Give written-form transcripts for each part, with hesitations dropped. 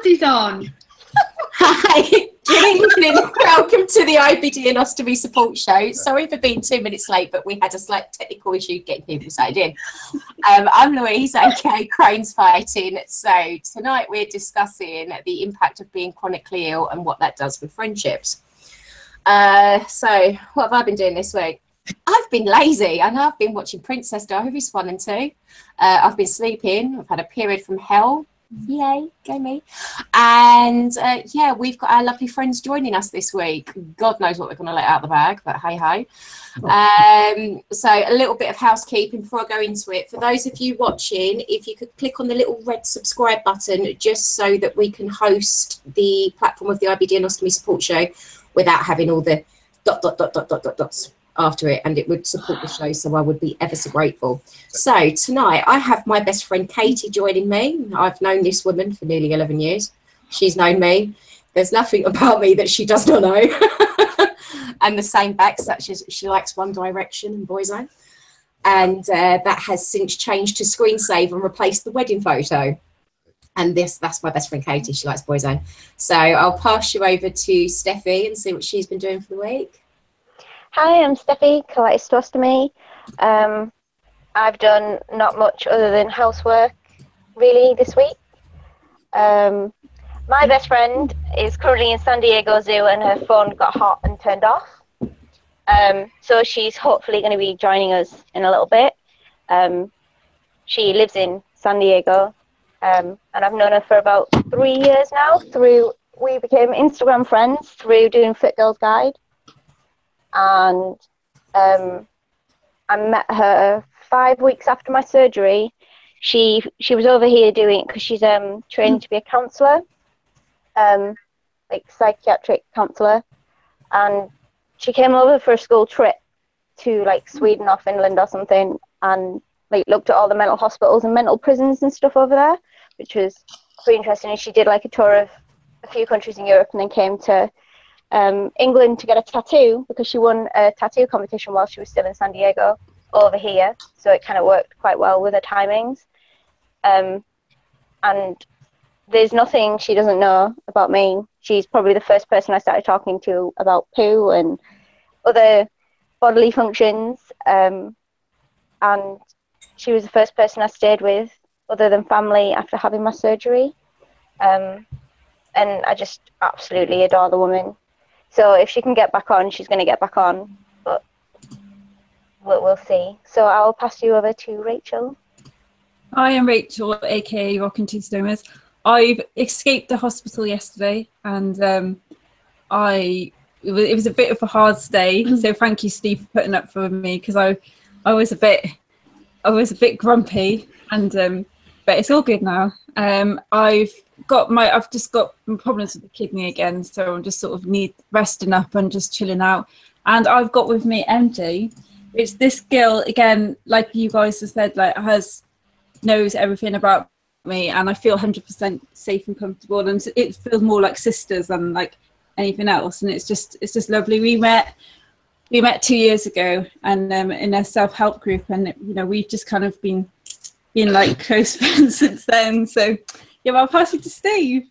glasses on. Hi, good evening. Welcome to the IBD and Ostomy Support Show. Sorry for being 2 minutes late, but we had a slight technical issue getting people signed in. I'm Louise, aka Crohn's Fighting. So tonight we're discussing the impact of being chronically ill and what that does with friendships. So what have I been doing this week? I've been lazy. I know I've been watching Princess Diaries 1 and 2. I've been sleeping. I've had a period from hell. Yay, go me. And yeah, we've got our lovely friends joining us this week. God knows what we're going to let out the bag, but hey ho. So a little bit of housekeeping before I go into it. For those of you watching, if you could click on the little red subscribe button just so that we can host the platform of the IBD and Ostomy Support Show without having all the dots after it, and it would support the show, so I would be ever so grateful. So tonight I have my best friend Katie joining me. I've known this woman for nearly 11 years. She's known me. There's nothing about me that she does not know. And the same back, such as she likes One Direction and Boyzone, and that has since changed to screensaver and replaced the wedding photo. And that's my best friend Katie. She likes Boyzone. So I'll pass you over to Steffi and see what she's been doing for the week. Hi, I'm Steffi, colitis to ostomy. I've done not much other than housework, really, this week. My best friend is currently in San Diego Zoo and her phone got hot and turned off. So she's hopefully going to be joining us in a little bit. She lives in San Diego, and I've known her for about 3 years now. We became Instagram friends through doing Fit Girls Guide. And I met her 5 weeks after my surgery. She was over here doing, because she's training to be a counsellor, like psychiatric counsellor, and she came over for a school trip to like Sweden or Finland or something, and like looked at all the mental hospitals and mental prisons and stuff over there, which was pretty interesting. And she did like a tour of a few countries in Europe, and then came to England to get a tattoo, because she won a tattoo competition while she was still in San Diego over here, so it kind of worked quite well with her timings. And there's nothing she doesn't know about me. She's probably the first person I started talking to about poo and other bodily functions, and she was the first person I stayed with other than family after having my surgery. And I just absolutely adore the woman. So if she can get back on, she's going to get back on, but we'll see. So I'll pass you over to Rachel. Hi, I'm Rachel, aka Rockin' Two Stomas. I've escaped the hospital yesterday, and it was a bit of a hard stay. So thank you, Steve, for putting up for me, because I was a bit grumpy, and but it's all good now. I've just got problems with the kidney again, so I'm just sort of resting up and just chilling out. And I've got with me MJ, which this girl, again, like you guys have said, like knows everything about me, and I feel 100% safe and comfortable, and it feels more like sisters than like anything else. And it's just lovely. We met 2 years ago, and in a self-help group, and we've just kind of been like close friends since then. So yeah, well, I'll pass it to Steve.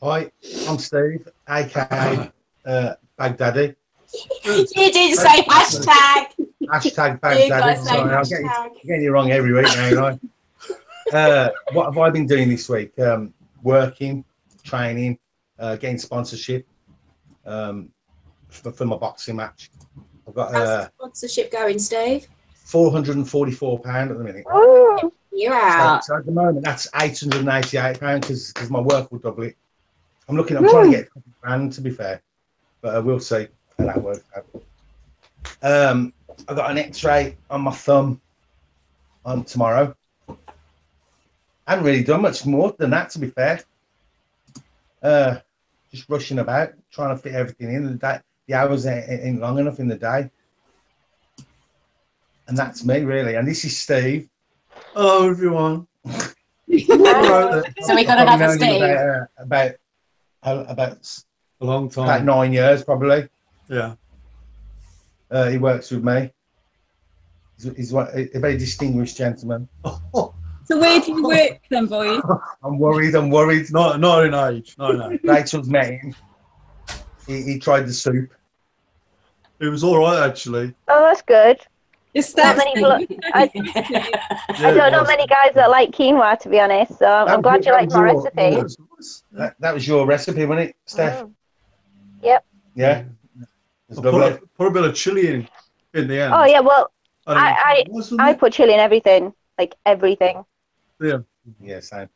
Hi, I'm Steve, aka Baghdadi. You didn't say hashtag. Hashtag Baghdadi. Sorry, I'm getting you wrong every week now, right? What have I been doing this week? Working, training, getting sponsorship for my boxing match. I've got how's the sponsorship going, Steve? £444 at the minute. Ooh. Yeah. So at the moment, that's £888 because my work will double it. I'm trying to get £1,000, to be fair, but we'll see how that works out. I got an X-ray on my thumb on tomorrow. I haven't really done much more than that, to be fair. Just rushing about, trying to fit everything in. The hours ain't long enough in the day. And that's me, really. And this is Steve. Hello, everyone. So we got another Steve. About a long time. About 9 years, probably. Yeah. He works with me. He's a very distinguished gentleman. Oh, So where do you work then, boys? I'm worried. Not in age. No. Rachel's met him. He tried the soup. It was all right, actually. Oh, that's good. Just Not that. many I don't know many guys that like quinoa, to be honest. So I'm glad you liked my recipe. That was your recipe, wasn't it, Steph? Yep. Yeah. Put a bit of chili in the end. Oh yeah, well, I put chili in everything, like everything. Yeah. Yeah, same.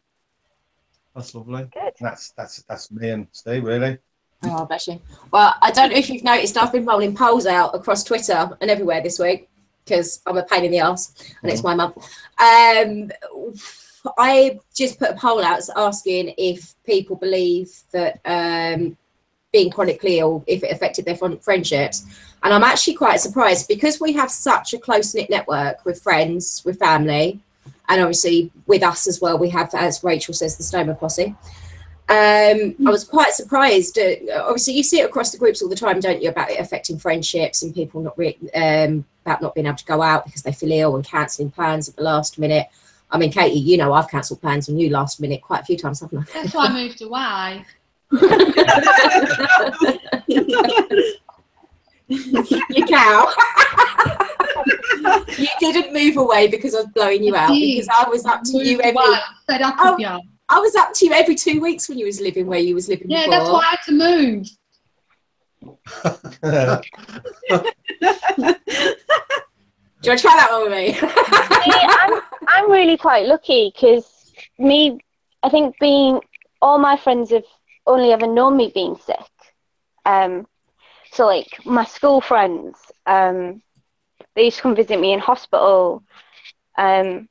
That's lovely. Good. That's me and Steve, really. Oh, bless you. Well, I don't know if you've noticed, I've been rolling polls out across Twitter and everywhere this week because I'm a pain in the arse and it's my month. I just put a poll out asking if people believe that being chronically ill, if it affected their friendships. And I'm actually quite surprised because we have such a close-knit network with friends, with family, and obviously with us as well. We have, as Rachel says, the Stoma Posse. I was quite surprised. Obviously, you see it across the groups all the time, don't you, about it affecting friendships and people not about not being able to go out because they feel ill and cancelling plans at the last minute. I mean, Katie, you know I've cancelled plans on you last minute quite a few times, haven't I? That's why I moved away. You cow. You didn't move away because I was blowing you out, because I was up to you every. Fed up with you. I was up to you every 2 weeks when you was living where you was living before. That's why I had to move. Do you want to try that one with me? I'm really quite lucky because I think all my friends have only ever known me being sick. So like my school friends, they used to come visit me in hospital. Like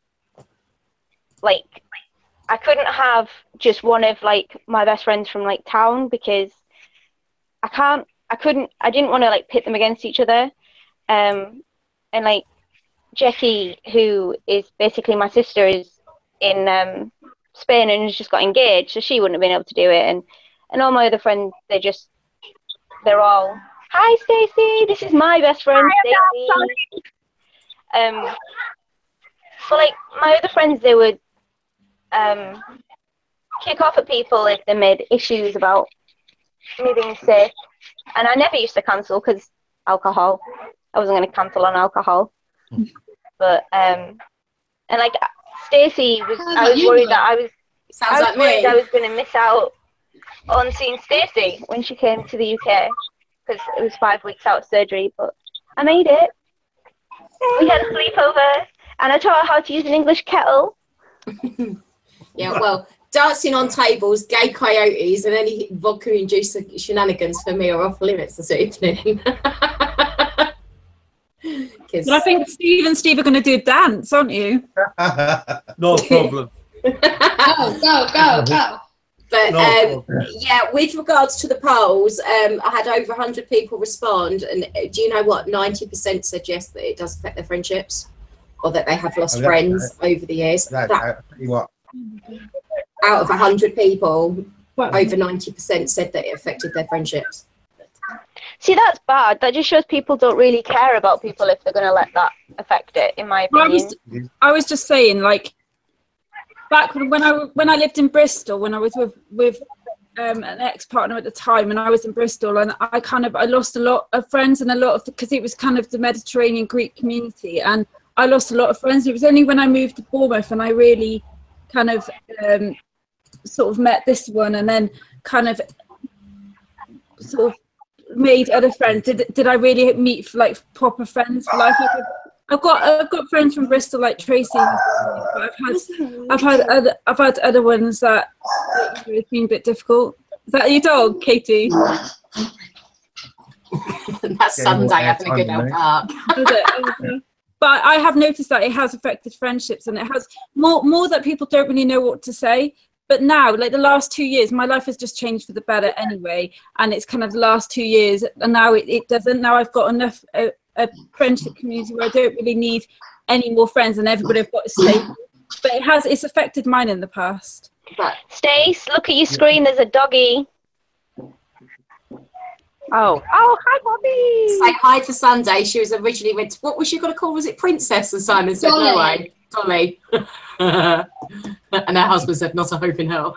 I couldn't have just one of like my best friends from like town because I didn't want to like pit them against each other. And like Jackie, who is basically my sister, is in Spain and has just got engaged, so she wouldn't have been able to do it. And all my other friends, they're all, hi Stacey, this is my best friend Stacey. So like my other friends, they would kick off at people if they made issues about me being sick, and I never used to cancel because alcohol. I wasn't going to cancel on alcohol, but and like Stacey was, I was worried that I was. Sounds like me. I was going to miss out on seeing Stacey when she came to the UK because it was 5 weeks out of surgery, but I made it. We had a sleepover, and I taught her how to use an English kettle. Yeah, well, dancing on tables, gay coyotes, and any vodka-induced shenanigans for me are off limits this evening. Well, I think Steve and Steve are going to do a dance, aren't you? No problem. Go. But yeah, with regards to the polls, I had over 100 people respond, and do you know what? 90% said yes, that it does affect their friendships, or that they have lost friends over the years. Out of 100 people, over 90% said that it affected their friendships. See, that's bad. That just shows people don't really care about people if they're going to let that affect it, in my opinion. I was just saying, like, back when I lived in Bristol, when I was with an ex-partner at the time, and I was in Bristol, and I lost a lot of friends, and because it was kind of the Mediterranean Greek community, and I lost a lot of friends. It was only when I moved to Bournemouth and I really kind of sort of met this one, and then kind of sort of made other friends. Did I really meet like proper friends for life? I've got friends from Bristol like Tracy, but I've had other ones that it's been a bit difficult. Is that your dog, Katie? That's Sunday having a good old park. But I have noticed that it has affected friendships, and it has more that people don't really know what to say. But now, like the last 2 years, my life has just changed for the better anyway. And it's kind of the last 2 years, and now it doesn't. Now I've got enough a friendship community where I don't really need any more friends, and everybody I've got is safe. But it's affected mine in the past. Stace, look at your screen. There's a doggy. Oh, hi, Bobby. Say hi to Sunday. She was originally what was she going to call? Was it Princess? And Simon said no way. Dolly. And her husband said, not a hope in hell.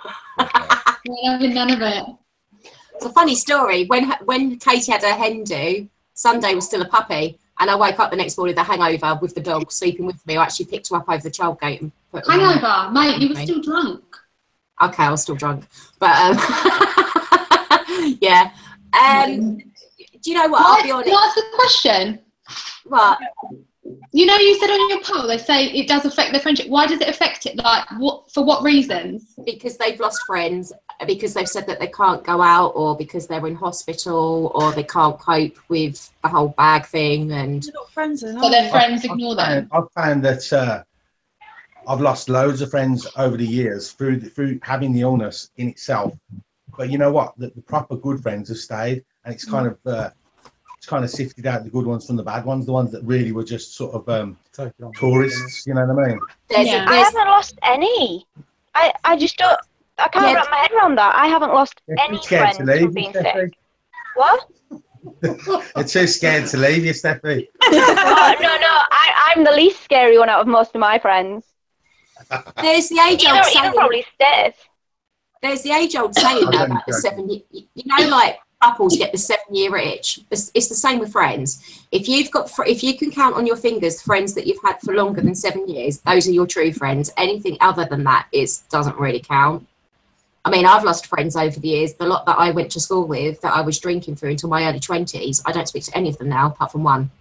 None of it. It's a funny story. When Katie had her hen do, Sunday was still a puppy, and I woke up the next morning with a hangover with the dog sleeping with me. I actually picked her up over the child gate and put her Hangover, mate, you were still drunk. Okay, I was still drunk. But, yeah. Do you know what? I'll be honest. Can I ask a question? What? You know, you said on your poll, they say it does affect their friendship. Why does it affect it? Like, for what reasons? Because they've lost friends, because they've said that they can't go out, or because they're in hospital, or they can't cope with the whole bag thing. And They're not friends, then, So their friends ignore them. I've found that I've lost loads of friends over the years through having the illness in itself. But you know what? The proper good friends have stayed, and it's kind of sifted out the good ones from the bad ones, the ones that really were just sort of tourists, you know what I mean? I haven't lost any. I just don't, I can't wrap my head around that. I haven't lost any friends from being sick. What? They're too scared to leave you, Steffi. No, I'm the least scary one out of most of my friends. There's the age-old saying. Even probably Steph. There's the age-old saying though about the 7 year. You know, like couples get the 7-year itch. It's the same with friends. If you can count on your fingers friends that you've had for longer than 7 years, those are your true friends. Anything other than that doesn't really count. I mean, I've lost friends over the years. The lot that I went to school with, that I was drinking through until my early 20s, I don't speak to any of them now, apart from one.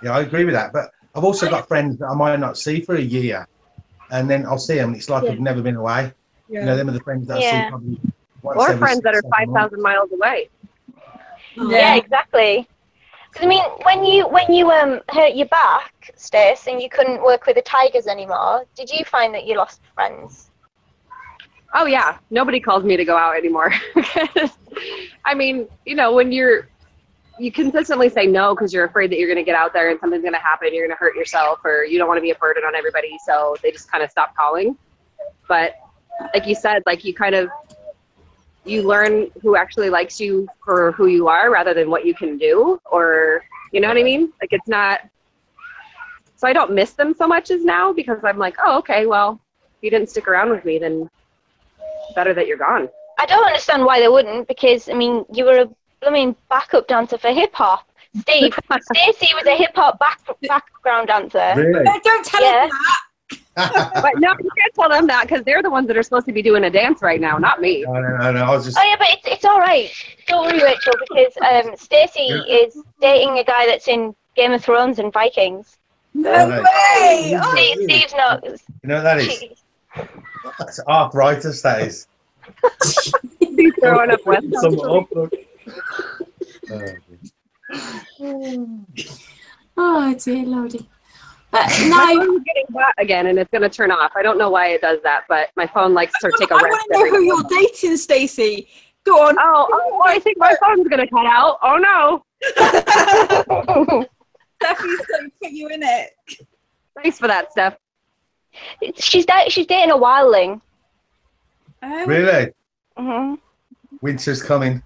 Yeah, I agree with that. But I've also got friends that I might not see for a year, and then I'll see them, and it's like I've never been away. Yeah. You know, them are the friends that I see probably once Or every friends that are 6-7 months. 5,000 miles away. Yeah, exactly. Because I mean, when you hurt your back, Stace, and you couldn't work with the Tigers anymore, did you find that you lost friends? Oh yeah, nobody calls me to go out anymore. I mean, you know, when you consistently say no because you're afraid that you're going to get out there and something's going to happen, you're going to hurt yourself, or you don't want to be a burden on everybody, so they just kind of stop calling. But like you said, like you learn who actually likes you for who you are rather than what you can do, or you know what I mean? Like it's not. So I don't miss them so much as now, because I'm like, oh, okay, well, if you didn't stick around with me, then better that you're gone. I don't understand why they wouldn't, because I mean, you were a blooming backup dancer for hip hop. Steve, Stacey was a hip hop background dancer. Really? No, don't tell him that. But no, you can't tell them that, because they're the ones that are supposed to be doing a dance right now, not me. No, I was just. Oh yeah, but it's all right. Don't worry, Rachel, because Stacey is dating a guy that's in Game of Thrones and Vikings. No way! Steve's not. You know what that is? That's arthritis, that is. He's throwing up West Oh dear lordy. But My no, phone's getting hot again, and it's going to turn off. I don't know why it does that, but my phone likes to take a I rest. want to know who you're dating, Stacey. Go on. Oh, I think my phone's going to cut out. Oh no. Steffi's going to put you in it. Thanks for that, Steph. She's dating a wildling. Really? Mm-hmm. Winter's coming.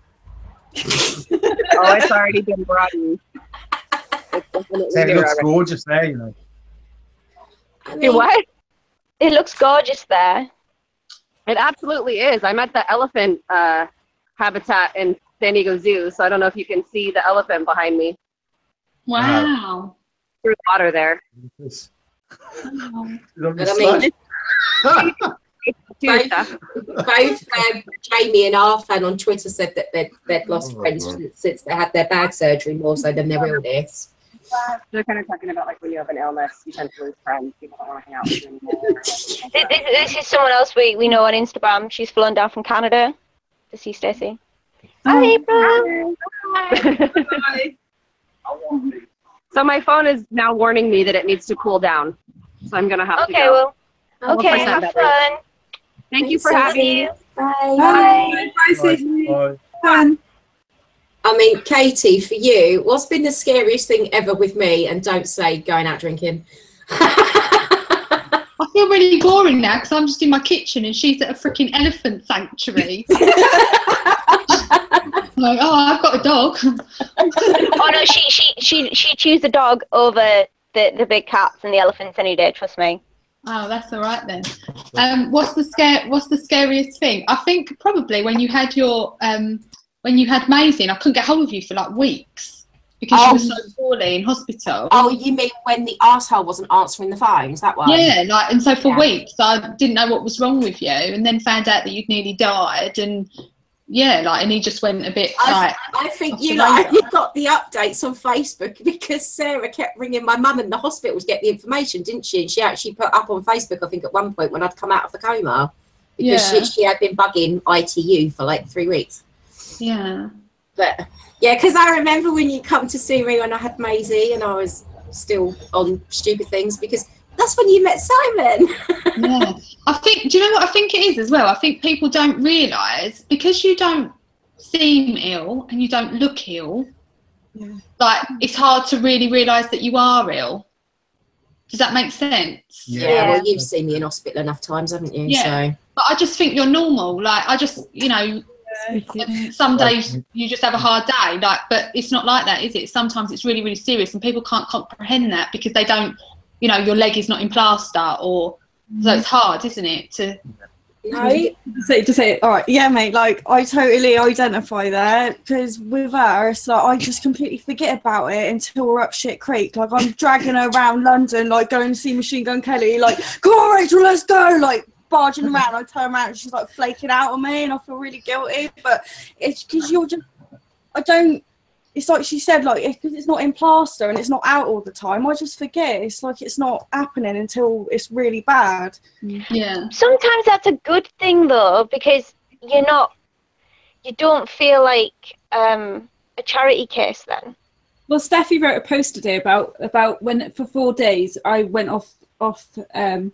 Oh, it's already been broadened. It looks gorgeous there, you know. I mean, What? It looks gorgeous there. It absolutely is. I'm at the elephant habitat in San Diego Zoo, so I don't know if you can see the elephant behind me Wow. through the water there. But I mean, both Jamie and Arfan on Twitter said that they'd lost friends since they had their bag surgery more so than their illness. They're kind of talking about like when you have an illness, you tend to lose friends. People don't want to hang out with you anymore. This is someone else we know on Instagram. She's flown down from Canada to see Stacey. Hi, April. Bye. So my phone is now warning me that it needs to cool down. So I'm going to have to Okay, go. well, okay, We'll have that fun. Thank you for having me. Bye. Bye. Bye, Stacey. Bye. Fun. I mean, Katie, for you, what's been the scariest thing ever with me? And don't say going out drinking. I feel really boring now because I'm just in my kitchen and she's at a freaking elephant sanctuary. I'm like, oh, I've got a dog. Oh no, she choose the dog over the big cats and the elephants any day. Trust me. Oh, that's all right then. What's the scariest thing? I think probably when you had Maisie, and I couldn't get hold of you for like weeks because you were so poorly in hospital. Oh, you mean when the arsehole wasn't answering the phones? That one? Yeah, like, and so for weeks I didn't know what was wrong with you, and then found out that you'd nearly died, and and he just went a bit like. I think you got the updates on Facebook because Sarah kept ringing my mum in the hospital to get the information, didn't she? And she actually put up on Facebook, I think, at one point when I'd come out of the coma, because she had been bugging ITU for like 3 weeks. Yeah. But yeah, because I remember when you come to see me when I had Maisie and I was still on stupid things, because that's when you met Simon. Yeah, I think. Do you know what I think it is as well? I think people don't realise, because you don't seem ill and you don't look ill. Yeah. Like, it's hard to really realise that you are ill. Does that make sense? Yeah. Well, you've seen me in hospital enough times, haven't you? Yeah. So. But I just think you're normal. Like, I just, some days you just have a hard day. Like, but it's not like that, is it? Sometimes it's really, really serious, and people can't comprehend that because they don't. Your leg is not in plaster, or so it's hard, isn't it? To say, all right, yeah, mate. Like, I totally identify there, because with her, it's like I just completely forget about it until we're up shit creek. Like, I'm dragging her around London, like going to see Machine Gun Kelly. Like, come on, Rachel, let's go. Like, barging around. I turn around and she's like flaking out on me, and I feel really guilty. But it's because it's like she said, like, because it's not in plaster and it's not out all the time, I just forget. It's like it's not happening until it's really bad. Yeah. Sometimes that's a good thing though, because you don't feel like a charity case then. Well, Steffi wrote a post today about when for 4 days I went offline,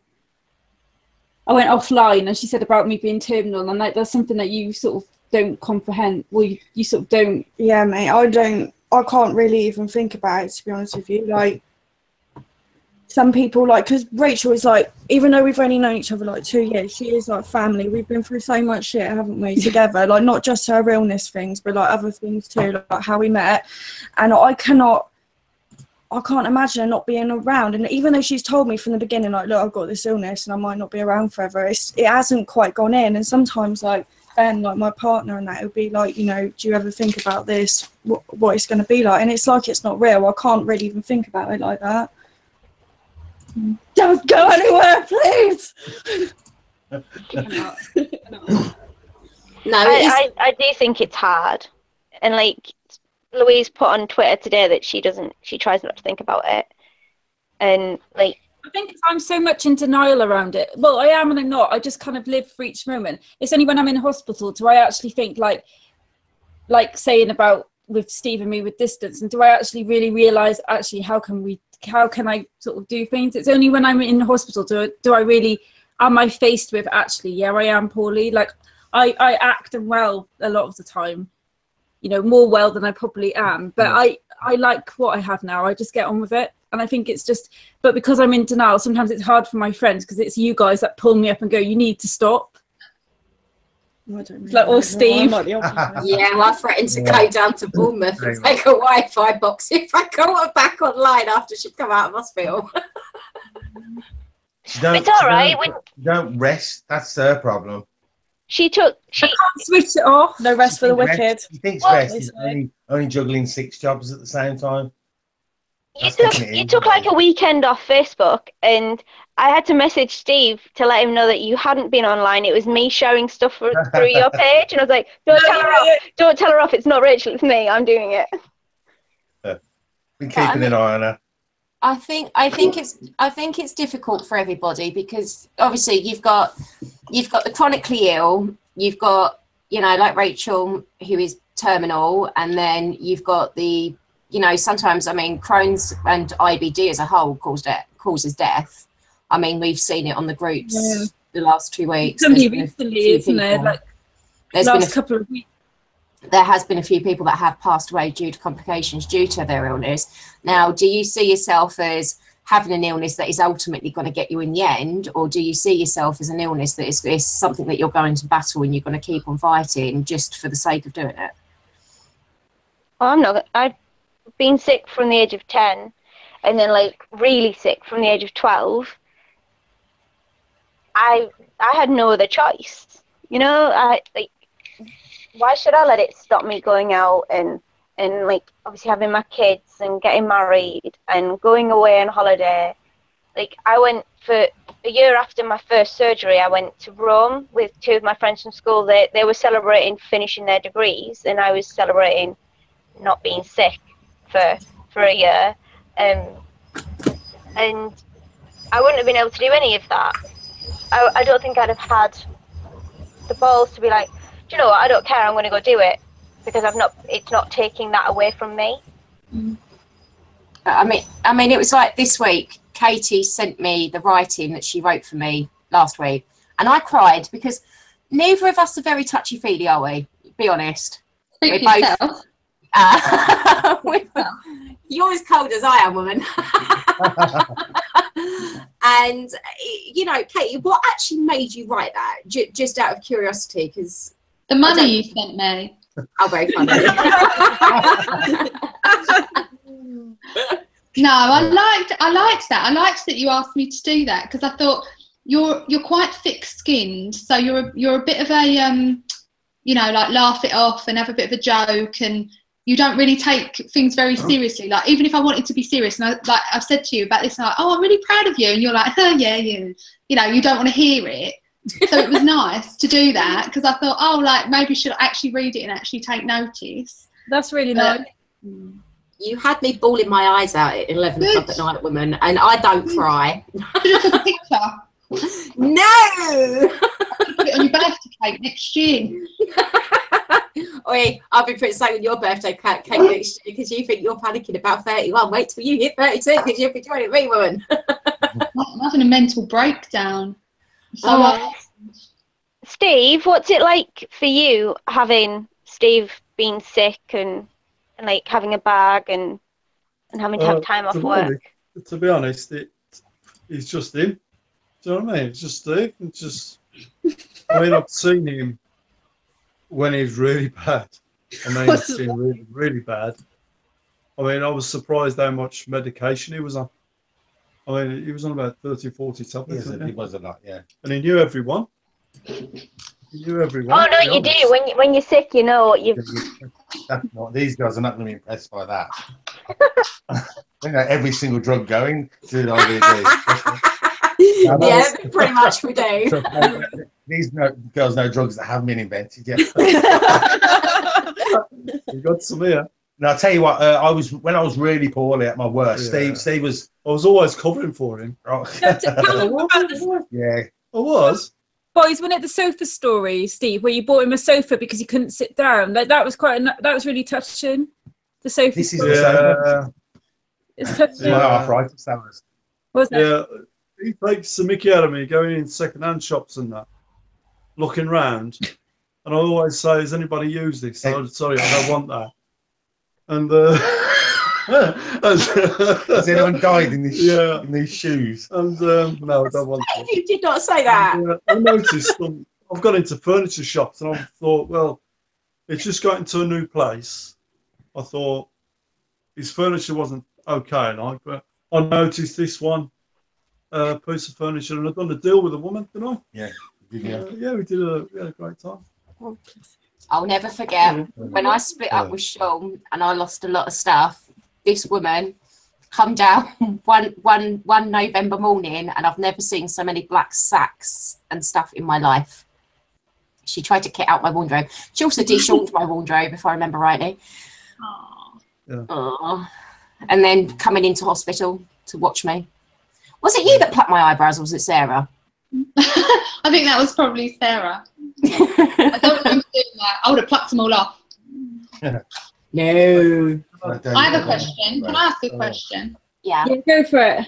and she said about me being terminal, and like that's something that you sort of don't comprehend. Well, you sort of don't. Yeah, mate, I can't really even think about it, to be honest with you. Like, some people, like, because Rachel is like, even though we've only known each other like 2 years, she is like family. We've been through so much shit, haven't we, together? Like, not just her illness things, but like other things too, like how we met. And I can't imagine her not being around. And even though she's told me from the beginning, like, look, I've got this illness and I might not be around forever, it hasn't quite gone in. And sometimes, like, Ben, like my partner, and that, it would be like, do you ever think about this, what it's going to be like? And it's like it's not real. I can't really even think about it like that. Don't go anywhere, please. No, I do think it's hard, and like Louise put on Twitter today that she tries not to think about it, and like. I think I'm so much in denial around it. Well, I am and I'm not. I just kind of live for each moment. It's only when I'm in hospital do I actually think like saying about with Steve and me with distance, and do I actually really realise actually how can I sort of do things? It's only when I'm in hospital do I really, am I faced with actually, yeah, I am poorly. Like I act well a lot of the time, more well than I probably am. But I like what I have now. I just get on with it. And I think it's just, but because I'm in denial, sometimes it's hard for my friends, because it's you guys that pull me up and go, you need to stop. Or Steve. Yeah, well, I threatened to go down to Bournemouth and take a Wi-Fi box if I got her back online after she'd come out of hospital. It's all right. Don't rest. That's her problem. She can't switch it off. No rest for the wicked. He thinks rest is only juggling 6 jobs at the same time. You took like a weekend off Facebook, and I had to message Steve to let him know that you hadn't been online. It was me showing stuff through your page, and I was like, don't tell her off. Don't tell her off. It's not Rachel, it's me. I'm doing it. Been keeping an eye on her. I think it's difficult for everybody, because obviously you've got the chronically ill, you've got, like Rachel, who is terminal, and then you've got the, sometimes, Crohn's and IBD as a whole causes death. We've seen it on the groups the last 2 weeks. Somebody recently, isn't it? Like, last couple of weeks. There has been a few people that have passed away due to complications due to their illness. Now, do you see yourself as having an illness that is ultimately going to get you in the end, or do you see yourself as an illness that is something that you're going to battle and you're going to keep on fighting just for the sake of doing it? Well, I'm not. I've been sick from the age of 10, and then like really sick from the age of 12, I had no other choice. You know, why should I let it stop me going out and like obviously having my kids and getting married and going away on holiday? Like I went for a year after my first surgery, I went to Rome with 2 of my friends from school. They were celebrating finishing their degrees, and I was celebrating not being sick for a year. And I wouldn't have been able to do any of that. I don't think I'd have had the balls to be like, do you know what, I don't care, I'm going to go do it, because it's not taking that away from me. I mean, it was like this week, Katie sent me the writing that she wrote for me last week, and I cried because neither of us are very touchy-feely, are we? Be honest. Speak We're for yourself. You're as cold as I am, woman. And, you know, Katie, what actually made you write that? Just out of curiosity, because... The money you sent me. Oh, very funny. No, I liked that. I liked that you asked me to do that, because I thought you're quite thick-skinned, so you're a bit of a you know, like laugh it off and have a bit of a joke, and you don't really take things very seriously. Like even if I wanted to be serious, and I've said to you about this, and I'm like, oh, I'm really proud of you, and you're like, oh yeah, you know, you don't want to hear it. So it was nice to do that, because I thought, oh, like maybe should I actually read it and actually take notice. That's really nice. You had me bawling my eyes out at 11 o'clock at night, woman, and I don't cry. Should have took a picture. No! Put it on your birthday cake next year. Oi, I'll be putting something on your birthday cake next year, because you think you're panicking about 31. Wait till you hit 32, because you'll be joining me, woman. I'm having a mental breakdown. So, Steve, what's it like for you having Steve being sick and like having a bag and having to have time off work? To be honest, it's just him. Do you know what I mean? It's just Steve. It's just, I mean, I've seen him when he's really bad. I mean, it's been really, really bad. I mean, I was surprised how much medication he was on. I mean, he was on about 30, 40 tablets. Yes, he was a lot, yeah. And he knew everyone. He knew everyone. Oh, no, you do. When you're sick, you know what you've... These guys are not going to be impressed by that. They know every single drug going through the IBD. Yeah, pretty much we do. These girls know drugs that haven't been invented yet. You got some here. Now, I'll tell you what, when I was really poorly at my worst, Yeah. Steve was... I was always covering for him. Yeah. I was. Boys, when at the sofa story, Steve, where you bought him a sofa because he couldn't sit down, like that was that was really touching. The sofa. This is story. the sofa. It's touching. My arthritis, that was. Wasn't it? Yeah, he takes the mickey out of me going in second-hand shops and that, looking round, and I always say, "Has anybody used this?" So, sorry, I don't want that. And has anyone died in this? Yeah, in these shoes. And no, I don't want to. You did not say that. And, I noticed I've got into furniture shops, and I thought, well, it's just got into a new place. I thought his furniture wasn't okay, like, but I noticed this one piece of furniture, and I've done a deal with a woman, didn't I? Yeah. Yeah, we had a great time. I'll never forget when I split up with Sean and I lost a lot of stuff. This woman come down one November morning, and I've never seen so many black sacks and stuff in my life. She tried to kit out my wardrobe. She also de-shortened my wardrobe, if I remember rightly. Yeah. Aww. And then coming into hospital to watch me. Was it you that plucked my eyebrows, or was it Sarah? I think that was probably Sarah. I don't remember doing that. I would have plucked them all off. No. I have a question. Can I ask a question? Yeah. Yeah, go for it.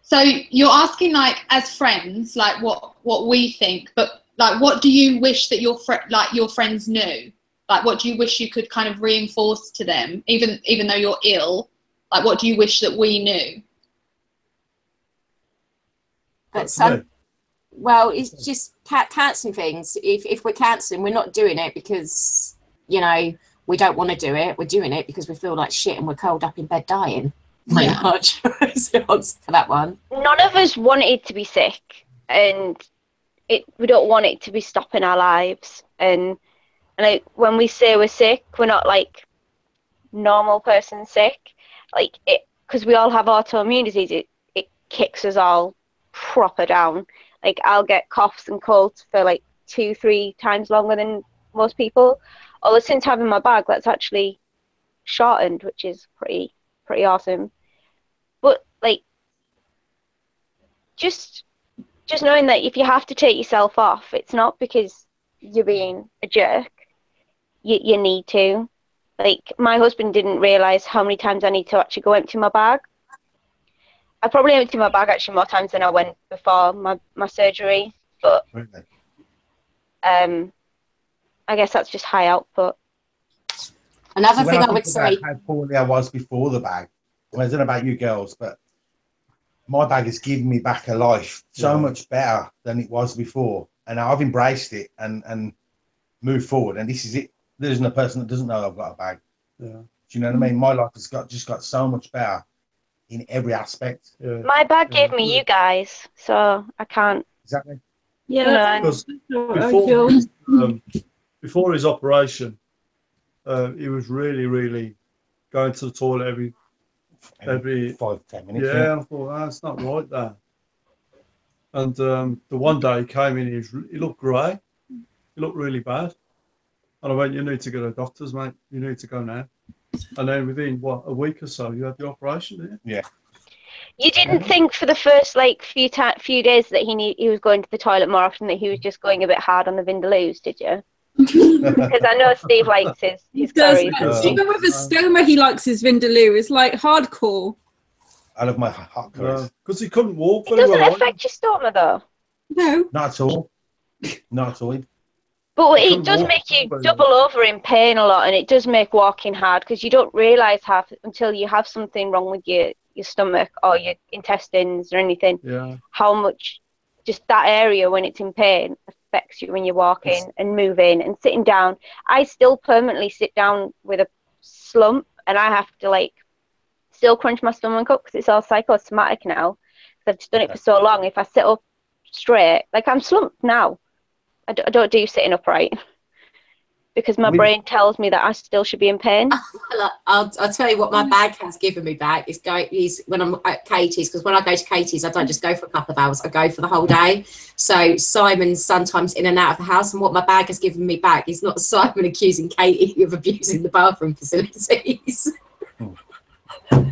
So you're asking, like, as friends, like what we think, but like, what do you wish that your friends knew? Like, what do you wish you could kind of reinforce to them, even though you're ill? Like, what do you wish that we knew? But well, it's just cancelling things. If we're cancelling, we're not doing it because, you know, we don't want to do it. We're doing it because we feel like shit and we're curled up in bed dying. Pretty much is the answer for that one. None of us wanted to be sick. and we don't want it to be stopping our lives. And like when we say we're sick, we're not like normal person sick, like it, because we all have autoimmune disease. It kicks us all proper down. Like I'll get coughs and colds for like 2-3 times longer than most people. Although since having my bag, that's actually shortened, which is pretty awesome. But like just knowing that if you have to take yourself off, it's not because you're being a jerk. You need to. Like my husband didn't realise how many times I need to actually go empty my bag. I probably emptied my bag actually more times than I went before my surgery, but I guess that's just high output. Another thing I would say, how poorly I was before the bag. Well, I don't know about you girls, but my bag has given me back a life so much better than it was before, and I've embraced it and moved forward. And this is it. There isn't a person that doesn't know I've got a bag. Yeah. Do you know what I mean? My life has just got so much better in every aspect. Yeah. My bag gave me you guys, so I can't. Exactly. Yeah. Because before his operation, he was really going to the toilet every 5-10 minutes. Yeah, I thought that's not right there. And the one day he came in, he looked grey. He looked really bad. And I went, you need to go to the doctors, mate. You need to go now. And then within, a week or so, you had the operation, didn't you? Yeah. You didn't think for the first, like, few days that he was going to the toilet more often, that he was just going a bit hard on the Vindaloos, did you? Because I know Steve likes his curries. Even with a stoma, he likes his Vindaloo. It's like hardcore. I love my hot curries. Because he couldn't walk very well. It doesn't affect your stoma, though. No. Not at all. Not at all. But it does make you double over in pain a lot, and it does make walking hard, because you don't realise until you have something wrong with your stomach or your intestines or anything, how much just that area when it's in pain affects you when you're walking and moving and sitting down. I still permanently sit down with a slump, and I have to like still crunch my stomach up because it's all psychosomatic now. I've just done it for so long. If I sit up straight, like I'm slumped now. I don't do sitting upright because my brain tells me that I still should be in pain. I'll tell you what my bag has given me back is when I'm at Katie's, because when I go to Katie's, I don't just go for a couple of hours, I go for the whole day. So Simon's sometimes in and out of the house, and what my bag has given me back is not Simon accusing Katie of abusing the bathroom facilities. But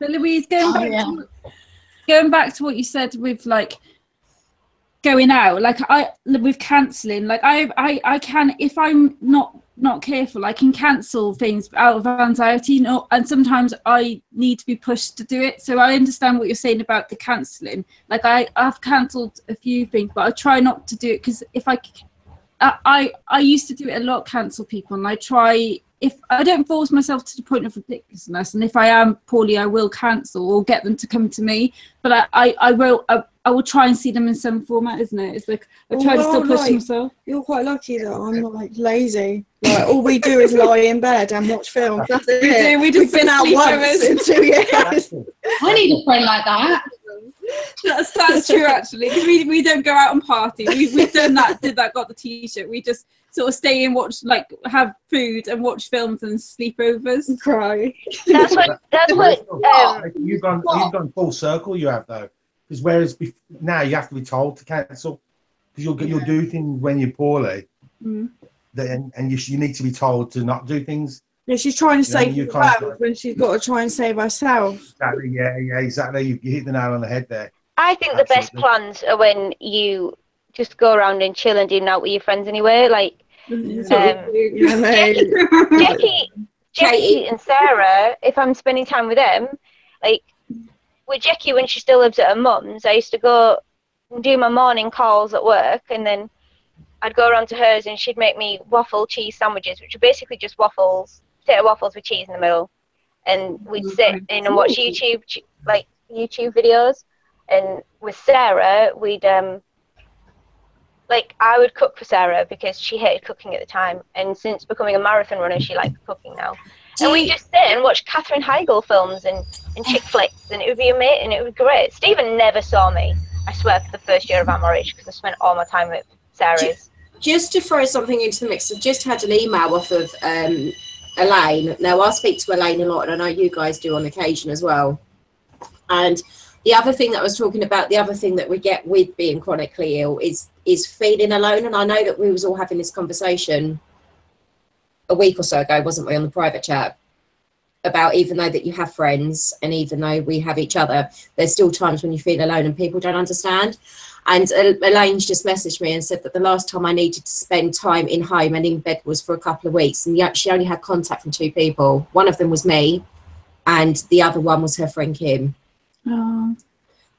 Louise, going back to what you said with like going out, like with cancelling, like I can, if I'm not careful, I can cancel things out of anxiety, and sometimes I need to be pushed to do it. So I understand what you're saying about the cancelling. Like I've cancelled a few things, but I try not to do it, because if I used to do it a lot, cancel people, and I try, if I don't force myself to the point of ridiculousness, and if I am poorly, I will cancel or get them to come to me. But I will try and see them in some format, isn't it? It's like I try to still push myself. You're quite lucky that I'm not like lazy. Like all we do is lie in bed and watch films. That's it. We've been out once in 2 years. I need a friend like that. That's true, actually. We don't go out and party. We've done that. Got the T-shirt. We just sort of stay and watch, like, have food and watch films and sleepovers and cry. That's what. You've gone full circle. You have though, because whereas now you have to be told to cancel, because you'll do things when you're poorly, and you need to be told to not do things. Yeah, she's trying to save the world when she's got to try and save herself. Exactly. Yeah, exactly. You hit the nail on the head there. I think the best plans are when you just go around and chill and do out with your friends anyway. Like Jackie and Sarah, if I'm spending time with them, like with Jackie when she still lives at her mum's, I used to go and do my morning calls at work, and then I'd go around to hers and she'd make me waffle cheese sandwiches, which are basically just waffles, potato waffles with cheese in the middle, and we'd sit in and watch YouTube videos. And with Sarah, we'd like I would cook for Sarah because she hated cooking at the time, and since becoming a marathon runner, she likes cooking now. And we just sit and watch Katherine Heigl films and chick flicks, and it would be amazing. It would be great. Stephen never saw me. I swear, for the first year of our marriage, because I spent all my time at Sarah's. Just to throw something into the mix, I've just had an email off of Elaine. Now, I speak to Elaine a lot, and I know you guys do on occasion as well. And the other thing that I was talking about, the other thing that we get with being chronically ill is feeling alone. And I know that we was all having this conversation a week or so ago, wasn't we, on the private chat, about even though that you have friends and even though we have each other, there's still times when you feel alone and people don't understand. And Elaine's just messaged me and said that the last time I needed to spend time in home and in bed was for a couple of weeks, and yet she only had contact from 2 people. One of them was me, and the other one was her friend Kim. Oh.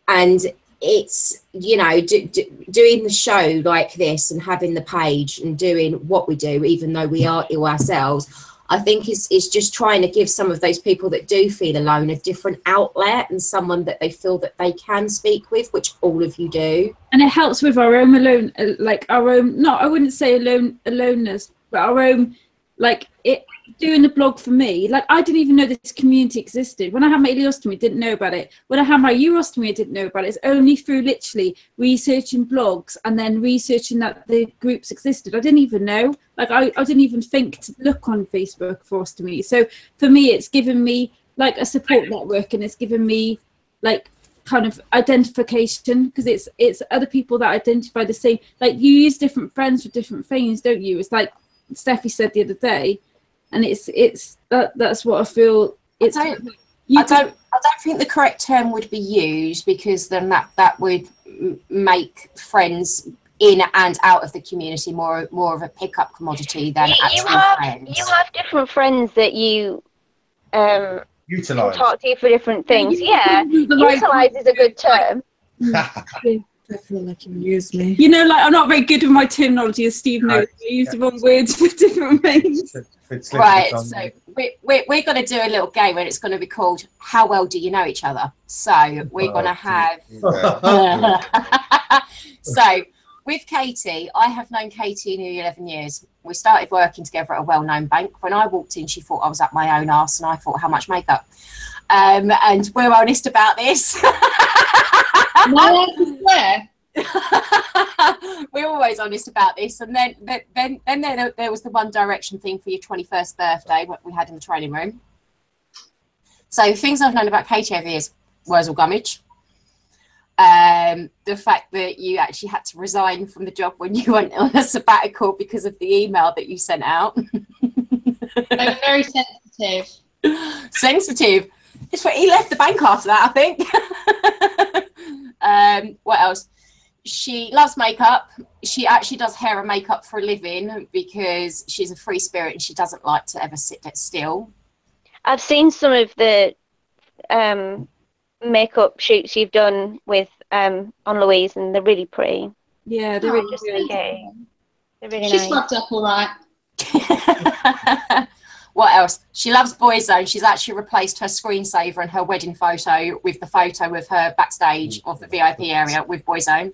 And it's, you know, doing the show like this and having the page and doing what we do, even though we are ill ourselves, I think it's just trying to give some of those people that do feel alone a different outlet and someone that they feel that they can speak with, which all of you do. And it helps with our own alone, like our own, not, I wouldn't say aloneness, but our own, like it, doing the blog for me, like I didn't even know this community existed. When I had my ileostomy, didn't know about it. When I had my urostomy, I didn't know about it. It's only through literally researching blogs and then researching that the groups existed. I didn't even know. Like I didn't even think to look on Facebook for ostomy. So for me, it's given me like a support network, and it's given me like kind of identification, because it's other people that identify the same. Like you use different friends for different things, don't you? It's like Steffi said the other day. And that's what I feel. I don't think the correct term would be used, because then that would make friends in and out of the community more of a pickup commodity than friends. You have different friends that you utilize, talk to you for different things. Yeah, utilize is a good term. I feel like you use me. You know, like I'm not very good with my terminology, as Steve knows. I use the wrong words for different things. Right, so we're going to do a little game, and it's going to be called How Well Do You Know Each Other? So we're going to have... So with Katie, I have known Katie nearly 11 years. We started working together at a well-known bank. When I walked in, she thought I was up my own arse, and I thought, how much makeup? And we're honest about this. No, I swear. We're always honest about this. And then there was the One Direction thing for your 21st birthday, what we had in the training room. So things I've known about Katie over the years: Wurzel Gummidge, the fact that you actually had to resign from the job when you went on a sabbatical because of the email that you sent out. They were very sensitive. Sensitive. He left the bank after that, I think. What else? She loves makeup. She actually does hair and makeup for a living because she's a free spirit and she doesn't like to ever sit still. I've seen some of the makeup shoots you've done with on Louise, and they're really pretty. Yeah, they're really good. Okay. They're really She's nice. rubbed up all right. What else? She loves Boyzone. She's actually replaced her screensaver and her wedding photo with the photo of her backstage of the VIP area with Boyzone.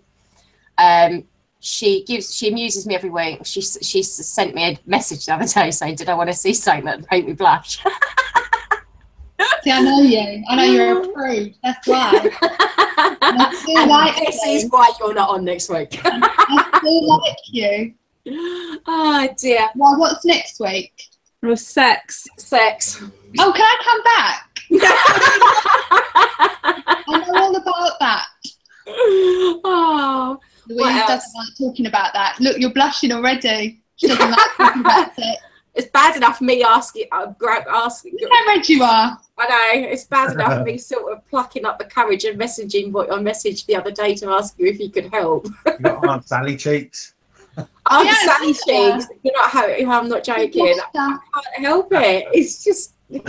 She amuses me every week. She sent me a message the other day saying, did I want to see something that made me blush? See, I know you. I know you're a prude. That's why. This is why you're not on next week. I still like you. Oh dear. Well, what's next week? Or sex. Oh, can I come back? I know all about that. Oh, Louise doesn't like talking about that. Look, you're blushing already. She doesn't like talking about it. It's bad enough me asking. Look how red you are. I know, it's bad enough me sort of plucking up the courage and messaging what I messaged the other day to ask you if you could help. You got Aunt Sally cheeks. Aunt Sally cheeks. You're not I'm not joking. I can't help it. It's just in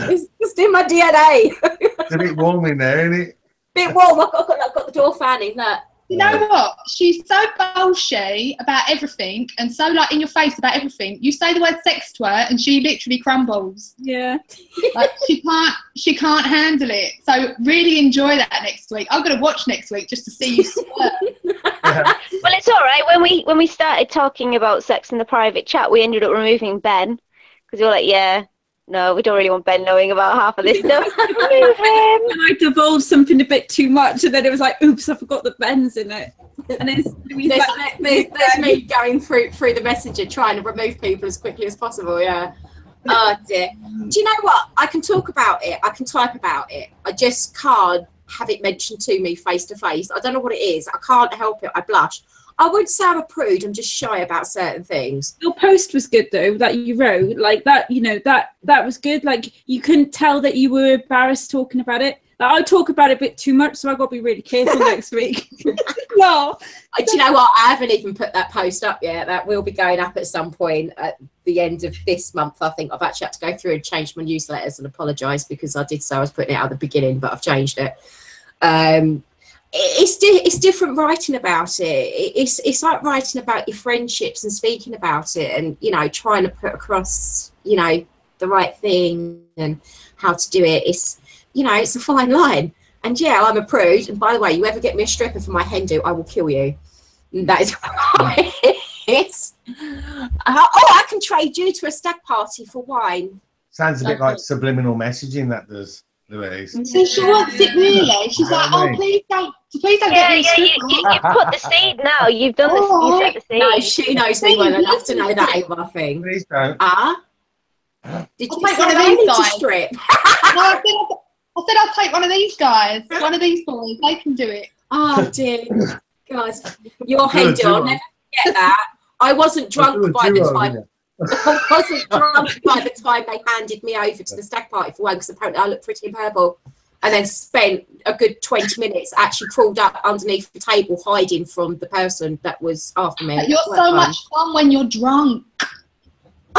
my DNA. It's a bit warm in there, isn't it? Bit warm. I've got the door fan in. Look. You know what? She's so bullshit about everything and so like in your face about everything. You say the word sex to her and she literally crumbles. Yeah. Like she can't handle it. So really enjoy that next week. I'm gonna watch next week just to see you swear. Well, it's all right. When we started talking about sex in the private chat, we ended up removing Ben because we were like, yeah, No, we don't really want Ben knowing about half of this stuff. Remove him. And I divulged something a bit too much, and then it was like, oops, I forgot that Ben's in it. And then there's me going through the messenger trying to remove people as quickly as possible. Yeah. Oh dear. Do you know what? I can talk about it. I can type about it. I just can't have it mentioned to me face to face. I don't know what it is. I can't help it. I blush. I wouldn't say I'm a prude. I'm just shy about certain things. Your post was good though, that you wrote, like that. You know, that was good. Like you couldn't tell that you were embarrassed talking about it. Like, I talk about it a bit too much, so I got to be really careful next week. No. Do you know what? I haven't even put that post up yet. That will be going up at some point at the end of this month. I think I've actually had to go through and change my newsletters and apologise because I did say I was putting it out at the beginning, but I've changed it. It's different writing about it. It's like writing about your friendships and speaking about it, and you know, trying to put across, you know, the right thing and how to do it. It's, you know, it's a fine line. And yeah, I'm a prude. And by the way, you ever get me a stripper for my hen do, I will kill you. And that is what it is. I can trade you to a stag party for wine. Sounds a bit like subliminal messaging, that does, Louise. So she wants it really. She's like, oh, please don't get me a stripper. You've put the seed now. You've done this. You set the seed. No, she knows me well enough to know that ain't my thing. Please don't. Did I'll you take say one of they these need to guys. strip? No, I said I'll take one of these guys. One of these boys. They can do it. Oh dear, guys, your head do. I'll never forget that. I wasn't drunk by the time. I wasn't drunk by the time they handed me over to the stag party for one, because apparently I looked pretty in purple. And then spent a good 20 minutes actually crawled up underneath the table, hiding from the person that was after me. You're so much fun when you're drunk.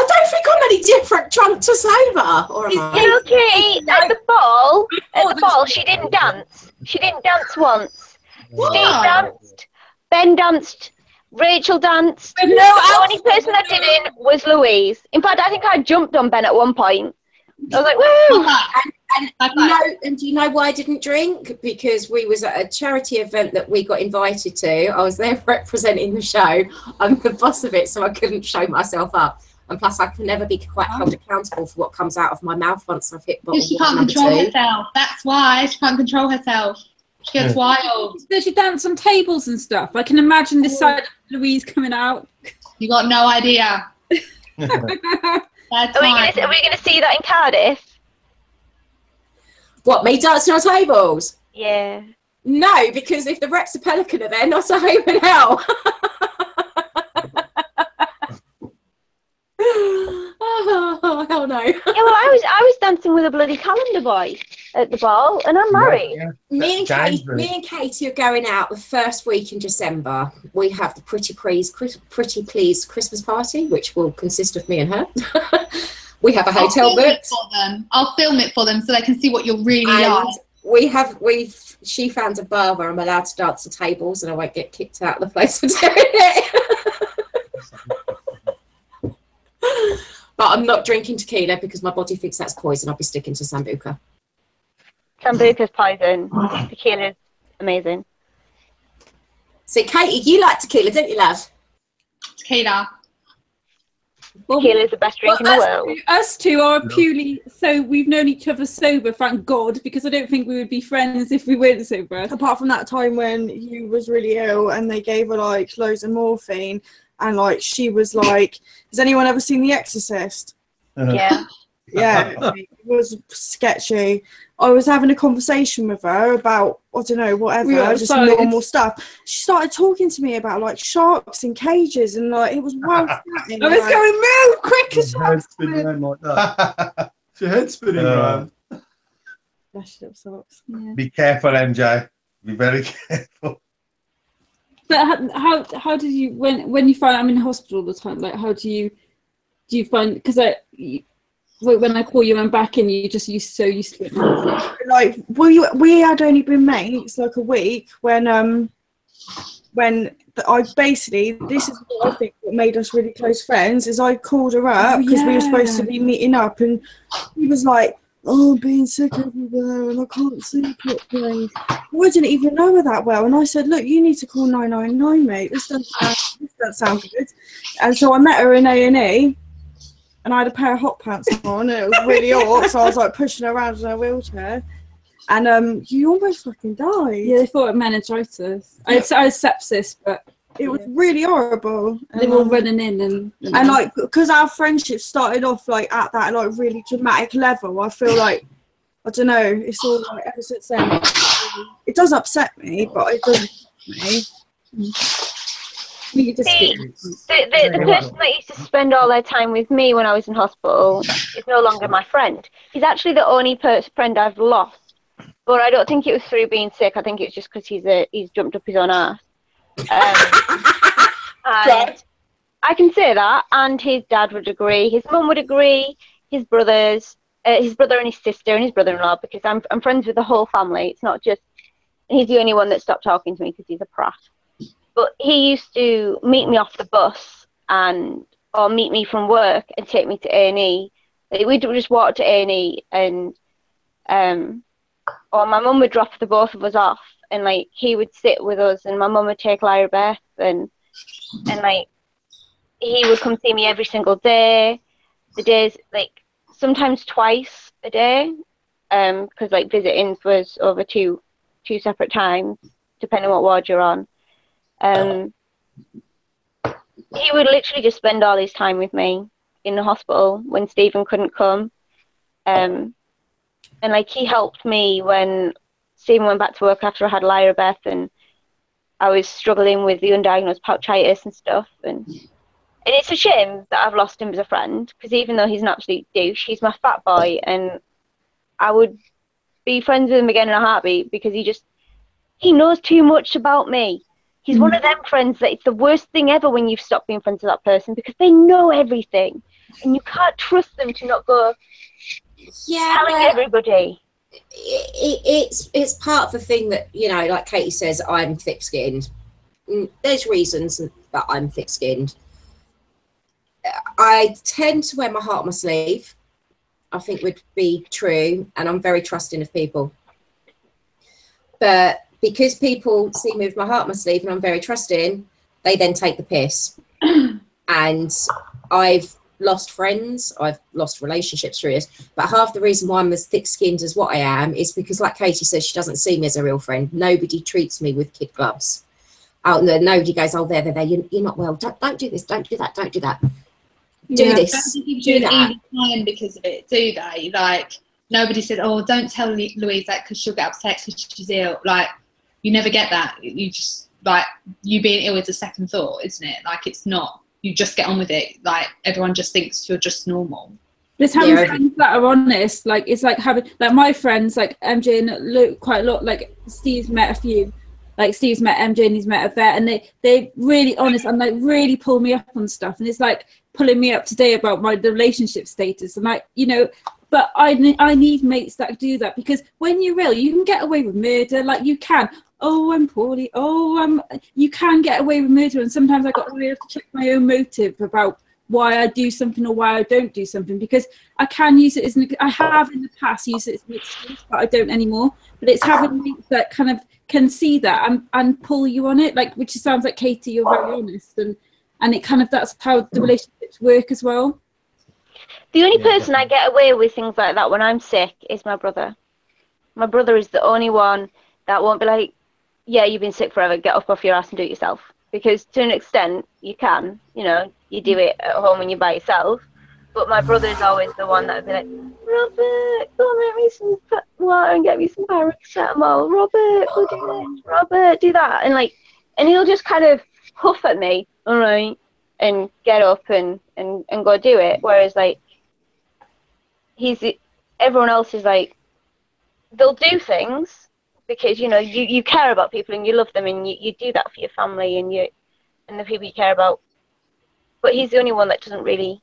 I don't think I'm any different drunk to sober. Or am I? Okay, at the ball, she didn't dance. She didn't dance once. Wow. Steve danced, Ben danced, Rachel danced. No, The only person that didn't was Louise. In fact, I think I jumped on Ben at one point. I was like, woo! And do you know why I didn't drink? Because we was at a charity event that we got invited to. I was there representing the show. I'm the boss of it, so I couldn't show myself up. And plus, I can never be quite held accountable for what comes out of my mouth once I've hit bottle She can't control herself. That's why she can't control herself. She gets wild. Does she dance on tables and stuff? I can imagine this side of Louise coming out. You got no idea. That's Are we going to see that in Cardiff? What, me dancing on tables? Yeah. No, because if the Reps of Pelican are there, not a hope in hell. Oh, hell no. Yeah, well, I was dancing with a bloody calendar boy at the ball, and I'm married. Yeah. Me and Katie are going out the first week in December. We have the Pretty Please Christmas party, which will consist of me and her. We have a hotel booked. I'll film it for them so they can see what you're really like. She found a bar where I'm allowed to dance on tables and I won't get kicked out of the place for doing it. But I'm not drinking tequila because my body thinks that's poison. I'll be sticking to Sambuca. Sambuca's poison. Tequila's amazing. So, Katie, you like tequila, don't you, love? Tequila. Tequila's the best drink in the world. Us two are purely, so we've known each other sober, thank God, because I don't think we would be friends if we weren't sober. Apart from that time when you was really ill and they gave her like loads of morphine, and like she was like, has anyone ever seen The Exorcist? Yeah. Yeah, it was sketchy. I was having a conversation with her about, I don't know, whatever, just normal stuff. She started talking to me about like sharks in cages, and like it was wild. I was going, move quick as head spinning around like that. Your head spinning around. Yeah. Be careful, MJ. Be very careful. But how did you, when you find I'm in hospital all the time, like how do you find, because when I call you, I'm back and you just so used to it. Like we had only been mates like a week when I basically, this is what I think what made us really close friends, is I called her up because we were supposed to be meeting up, and he was like, oh, I'm being sick everywhere and I can't sleep properly. I didn't even know her that well, and I said, look, you need to call 999, mate. This doesn't sound good. And so I met her in A&E. and I had a pair of hot pants on, and it was really hot, so I was like pushing her around in a wheelchair, and you almost fucking died. Yeah, they thought it meningitis. I had sepsis, but it was really horrible. They were all running in, and like, because our friendship started off like at that like really dramatic level, I feel like, I don't know, it's all like ever since then. It does upset me, but it doesn't upset me. See, the person that used to spend all their time with me when I was in hospital is no longer my friend. He's actually the only friend I've lost, but I don't think it was through being sick. I think it's just because he's jumped up his own ass. And I can say that, and his dad would agree, his mum would agree, his brother and his sister and his brother-in-law, because I'm friends with the whole family. It's not just, and he's the only one that stopped talking to me because he's a prat. But he used to meet me off the bus or meet me from work and take me to A&E. Like, we'd just walk to A&E, and or my mum would drop the both of us off, and like he would sit with us, and my mum would take Lyra Beth, and like he would come see me every single day. The days, like sometimes twice a day, because like visitings was over two separate times, depending on what ward you're on. He would literally just spend all his time with me in the hospital when Stephen couldn't come. And like he helped me when Stephen went back to work after I had Lyra Beth, and I was struggling with the undiagnosed pouchitis and stuff. And it's a shame that I've lost him as a friend, because even though he's an absolute douche, he's my fat boy, and I would be friends with him again in a heartbeat, because he knows too much about me. He's one of them friends that it's the worst thing ever when you've stopped being friends with that person, because they know everything and you can't trust them to not go telling everybody. It's part of the thing that, you know, like Katie says, I'm thick-skinned. There's reasons that I'm thick-skinned. I tend to wear my heart on my sleeve, I think would be true, and I'm very trusting of people. But because people see me with my heart on my sleeve and I'm very trusting, they then take the piss. And I've lost friends, I've lost relationships through this, but half the reason why I'm as thick-skinned as what I am is because, like Katie says, she doesn't see me as a real friend. Nobody treats me with kid gloves. Oh, no, nobody goes, oh, there, you're not well, don't do this, don't do that, don't do that. Do this, do that. Time because of it, do they? Like, nobody said, oh, don't tell Louise that because she'll get upset because she's ill. Like, you never get that. You just, like, you being ill is a second thought, isn't it? Like, it's not. You just get on with it. Like, everyone just thinks you're just normal. There's having friends that are honest. Like, it's like having, like, my friends, like MJ and Luke, quite a lot. Like, Steve's met a few. Like, Steve's met MJ and he's met a vet, and they're really honest and like really pull me up on stuff. And it's like pulling me up today about the relationship status. And like, you know, but I need mates that do that, because when you're ill, you can get away with murder. Like, you can. Oh, I'm poorly. Oh, you can get away with murder. And sometimes I have to check my own motive about why I do something or why I don't do something, because I can use it as I have in the past used it as an excuse, but I don't anymore. But it's having mates that kind of can see that and pull you on it, like, which sounds like Katie, you're very honest, and it kind of, that's how the relationships work as well. The only person I get away with things like that when I'm sick is my brother. My brother is the only one that won't be like, yeah, you've been sick forever, get up off your ass and do it yourself. Because to an extent, you can, you know, you do it at home when you're by yourself. But my brother is always the one that would be like, Robert, go make me some water and get me some paracetamol. Robert, go do this. Robert, do that. And like, and he'll just kind of huff at me, all right, and get up and go do it. Whereas like, everyone else is like, they'll do things because, you know, you care about people and you love them, and you do that for your family and the people you care about. But he's the only one that doesn't really,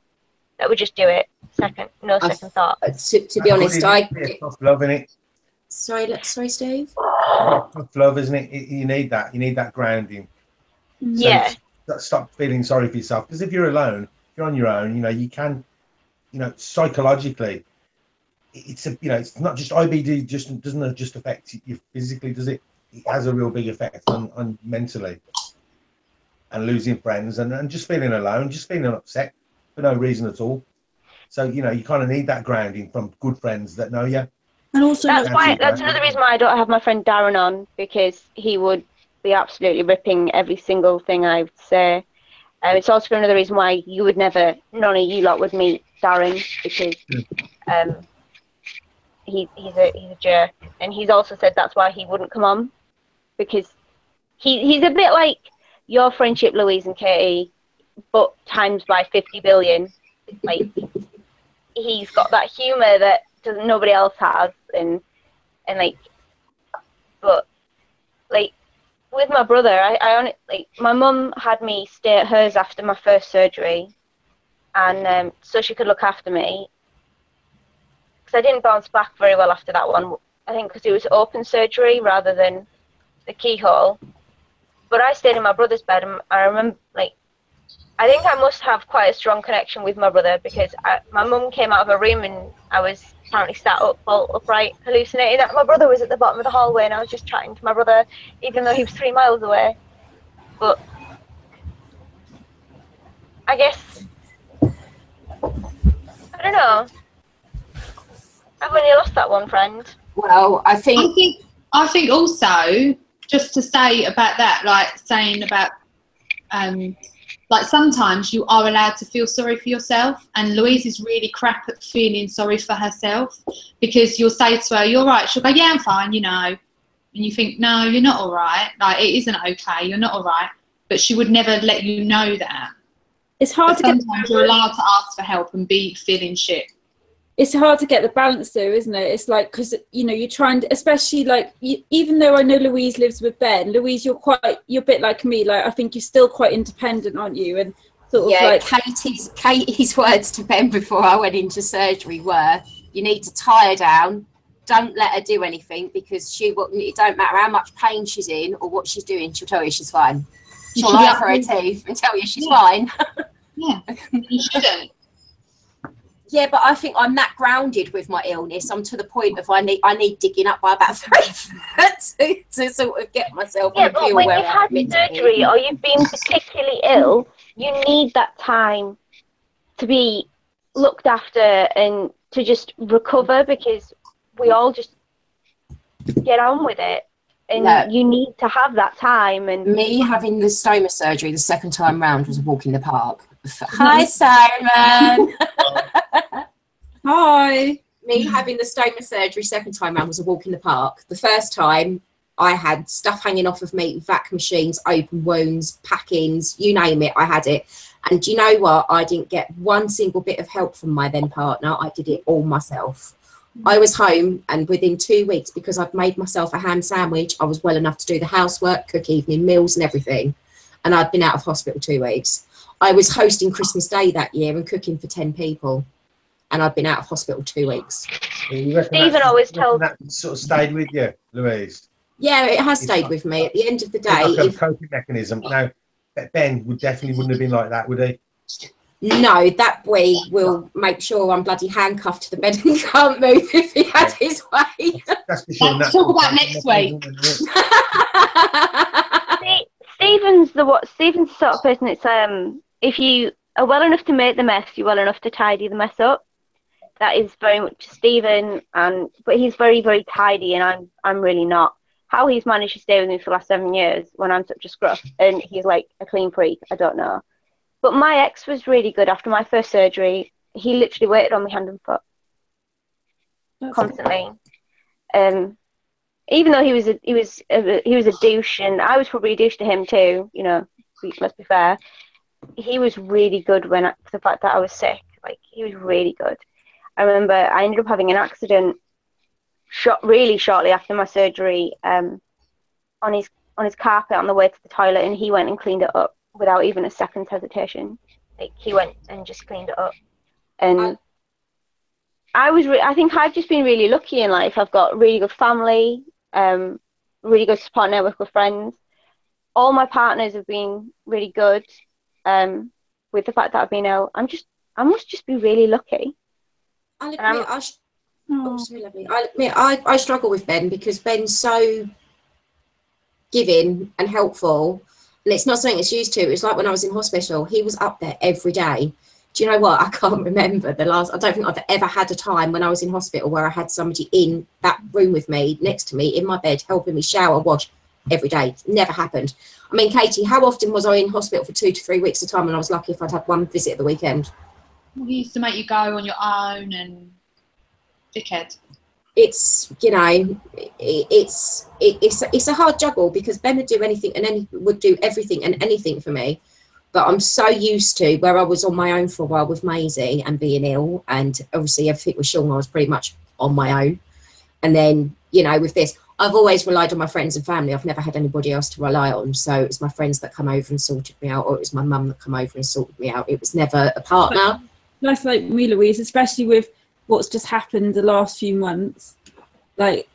that would just do it second thought. To be honest, tough love, isn't it? Sorry, Steve. Tough love, isn't it? You need that. You need that grounding. Yeah. So stop feeling sorry for yourself, because if you're alone, if you're on your own, you know, you can, you know, psychologically, it's not just IBD. Doesn't just affect you physically, does it? It has a real big effect on mentally, and losing friends and just feeling alone, just feeling upset for no reason at all. So, you know, you kind of need that grounding from good friends that know you. And also, That's another reason why I don't have my friend Darren on, because he would be absolutely ripping every single thing I would say. It's also another reason why you would never, none of you lot would meet Darren, because he's a jerk, and he's also said that's why he wouldn't come on, because he's a bit like your friendship, Louise and Katie, but times by 50 billion. Like, he's got that humour that nobody else has, and like, but like with my brother, I only, like, my mum had me stay at hers after my first surgery, and so she could look after me, because I didn't bounce back very well after that one. I think because it was open surgery rather than the keyhole. But I stayed in my brother's bed, and I remember, like, I think I must have quite a strong connection with my brother, because my mum came out of her room and I was apparently sat up, all upright, hallucinating that my brother was at the bottom of the hallway, and I was just chatting to my brother, even though he was 3 miles away. But I guess, I don't know. I've only lost that one friend. Well, I think also, just to say about that, like saying about, like, sometimes you are allowed to feel sorry for yourself, and Louise is really crap at feeling sorry for herself, because you'll say to her, "You're right." She'll go, "Yeah, I'm fine," you know, and you think, "No, you're not all right. Like, it isn't okay. You're not all right." But she would never let you know that. It's hard to get. Sometimes you're allowed to ask for help and be feeling shit. It's hard to get the balance though, isn't it? It's like, because, you know, you're trying to, especially like, even though I know Louise lives with Ben, Louise, you're a bit like me. Like, I think you're still quite independent, aren't you? And sort of like Katie's words to Ben before I went into surgery were, "You need to tie her down. Don't let her do anything, because it don't matter how much pain she's in or what she's doing, she'll tell you she's fine. She'll lie for her teeth and tell you she's fine." Yeah, you shouldn't. Yeah, but I think I'm that grounded with my illness. I'm to the point of I need digging up by about 3 foot to sort of get myself. Yeah, but when you've had surgery or you've been particularly ill, you need that time to be looked after and to just recover, because we all just get on with it, and you need to have that time. And me having the stoma surgery the second time round was a walk in the park. Hi, Simon. Hi. Me having the stoma surgery second time round was a walk in the park. The first time, I had stuff hanging off of me, vac machines, open wounds, packings, you name it, I had it. And do you know what? I didn't get one single bit of help from my then partner. I did it all myself. I was home, and within 2 weeks, because I'd made myself a ham sandwich, I was well enough to do the housework, cook evening meals and everything. And I'd been out of hospital 2 weeks. I was hosting Christmas Day that year and cooking for 10 people. And I'd been out of hospital 2 weeks. Stephen always tells that sort of stayed with you, Louise. Yeah, it has stayed with me. At the end of the day, like a coping mechanism. Now, Ben definitely wouldn't have been like that, would he? No, that boy will make sure I'm bloody handcuffed to the bed and can't move if he had his way. That's for sure. Let's talk about next week. Stephen's the sort of person. It's if you are well enough to make the mess, you're well enough to tidy the mess up. That is very much Stephen, but he's very, very tidy, and I'm really not. How he's managed to stay with me for the last 7 years when I'm such a scruff, and he's like a clean freak, I don't know. But my ex was really good after my first surgery. He literally waited on me hand and foot constantly. Even though he was a douche, and I was probably a douche to him too. You know, let's be fair. He was really good for the fact that I was sick. Like, he was really good. I remember I ended up having an accident really shortly after my surgery on his carpet on the way to the toilet, and he went and cleaned it up without even a second's hesitation. Like, he went and just cleaned it up. And I think I've just been really lucky in life. I've got really good family, really good support network with friends. All my partners have been really good. With the fact that I've been ill, I must just be really lucky. I'll admit, I struggle with Ben, because Ben's so giving and helpful, and it's not something it's used to. It's like when I was in hospital, he was up there every day. Do you know what? I can't remember the last. I don't think I've ever had a time when I was in hospital where I had somebody in that room with me, next to me, in my bed, helping me shower, wash every day. Never happened. I mean, Katie, how often was I in hospital for 2 to 3 weeks at a time? And I was lucky if I'd had one visit at the weekend. He used to make you go on your own and dickhead. It's, you know, it's a hard juggle because Ben would do anything and would do everything and anything for me. But I'm so used to where I was on my own for a while with Maisie and being ill, and obviously everything with Sean, I was pretty much on my own. And then, you know, with this, I've always relied on my friends and family. I've never had anybody else to rely on. So it's my friends that come over and sorted me out, or it was my mum that come over and sorted me out. It was never a partner. That's like me, Louise, especially with what's just happened the last few months. Like,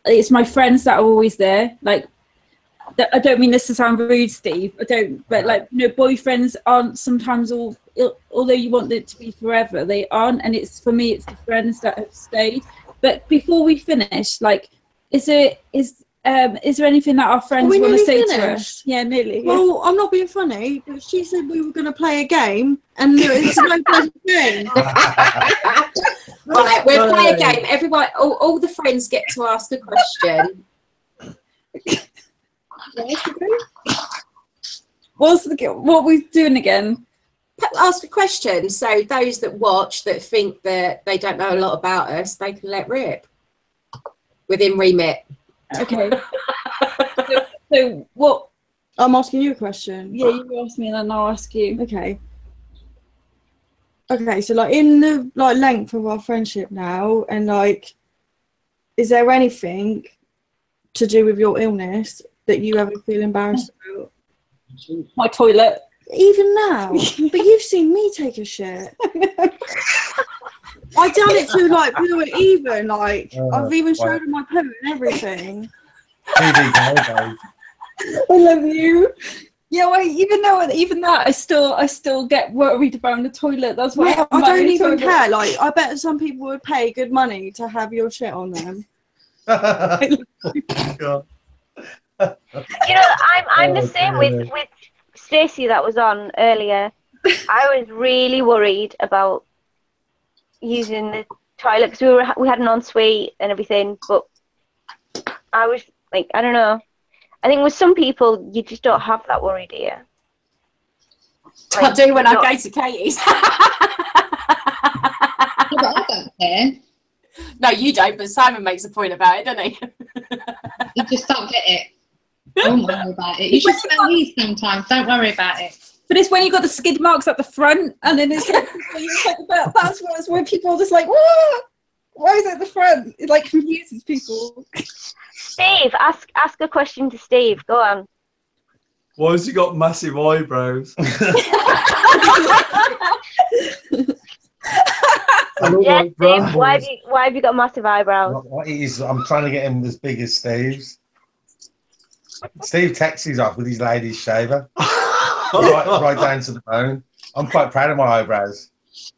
it's my friends that are always there. Like, I don't mean this to sound rude, Steve. I don't, but like, you know, boyfriends aren't sometimes although you want it to be forever, they aren't. And it's, for me, it's the friends that have stayed. But before we finish, like, is there anything that our friends want to say to us? Yeah, nearly. Well, I'm not being funny, but she said we were going to play a game, and it's no bloody game. Right, we'll play a game. Everyone, all the friends get to ask a question. What are we doing again? Ask a question. So those that watch that think that they don't know a lot about us, they can let rip within remit. Okay. so what? I'm asking you a question. Yeah, you ask me and then I'll ask you. Okay. Okay, so like in the like length of our friendship now, and like, is there anything to do with your illness that you ever feel embarrassed about? My toilet. Even now? But you've seen me take a shit. I done it to like Blue and Even, like I've even showed them my poo and everything. I love you. Yeah, well, even that, I still get worried about the toilet. That's why I don't even care. Like, I bet some people would pay good money to have your shit on them. You know, I'm the same with Stacey that was on earlier. I was really worried about using the toilet because we had an ensuite and everything, but I was like, I don't know. I think with some people, you just don't have that worry, do you? Like, I do when I go to Katie's. But I don't care. No, you don't, but Simon makes a point about it, doesn't he? You just don't get it. Don't worry about it. You should smell these sometimes. Don't worry about it. But it's when you got the skid marks at the front, and then it's like, that's where people are just like, what? Why is it at the front? It like confuses people. Steve, ask a question to Steve. Go on. Why has he got massive eyebrows? Yeah, Steve, why have you got massive eyebrows? What it is, I'm trying to get him as big as Steve's. Steve takes his off with his ladies shaver, right down to the bone. I'm quite proud of my eyebrows.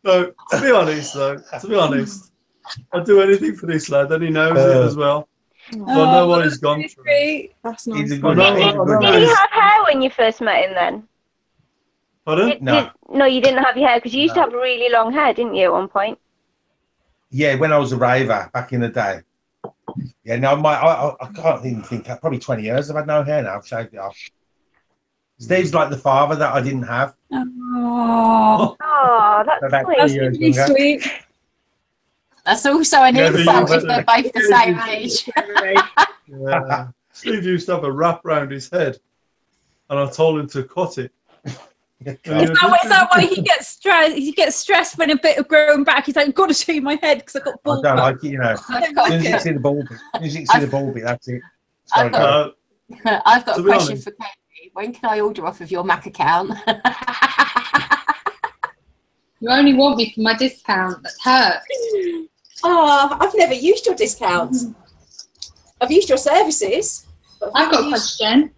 No, to be honest, I'd do anything for this lad, and he knows it as well. I know what he's gone through. That's nice. Did he have hair when you first met him then? Pardon? No, you didn't have your hair because you used to have really long hair, didn't you, at one point? Yeah, when I was a raver back in the day. Yeah, no, I can't even think. Probably 20 years I've had no hair now. I've shaved it off. Steve's like the father that I didn't have. Oh, that's really sweet. That's also an insult if they're both the same age. Yeah. Steve used to have a wrap around his head, and I told him to cut it. Is that why he gets stressed? He gets stressed when a bit of growing back. He's like, I've got to show you my head because I've got bald. I don't like it, you know. As soon as you see the ball bit, that's it. I've got a question for Katie. When can I order off of your Mac account? You only want me for my discount. That hurts. Oh, I've never used your discounts. I've used your services. I've got a question.